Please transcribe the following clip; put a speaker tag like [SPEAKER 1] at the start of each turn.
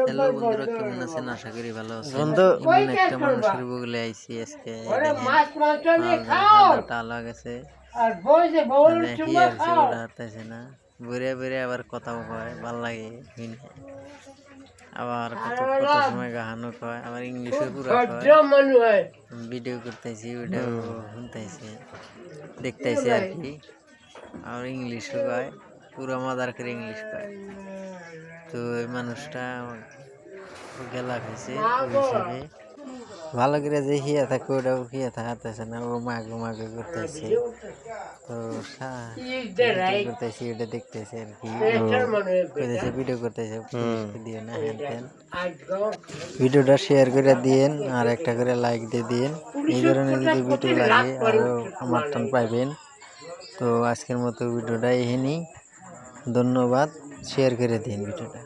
[SPEAKER 1] Hello বন্ধুরা, কেমন আছেন? আশা করি ভালো আছেন। এমন একটা মানুষের বগলে আইছি আজকে। টালা গেছে হাঁটতেছে না, বেড়ে বেড়ে আবার কথাও কয়, ভাল লাগে। আবার কত কত সময় গাহানো কয়, আবার ইংলিশও পুরো কয়। ভিডিও করতেছি, ভিডিও শুনতেছি, দেখতেছি আর কি। আর ইংলিশও কয়, পুরো মজার করে ইংলিশ কয়। তো এই মানুষটা গেলা খাইছে, হিসাবে ভালো করে যে হিয়া থাকে ওটাও হিয়া থাকাতেছে না, ও মাগো মাগো করতেছে। তো করতেছি, ওটা দেখতেছে আর কি, করতেছে ভিডিও করতেছে, দিও না হ্যান ত্যান। ভিডিওটা শেয়ার করে দিয়েন আর একটা করে লাইক দিয়ে দিন। এই ধরনের যদি ভিডিও লাগে আরও সমর্থন পাইবেন। তো আজকের মতো ভিডিওটা এখানেই, ধন্যবাদ। শেয়ার করে দিন ভিডিওটা।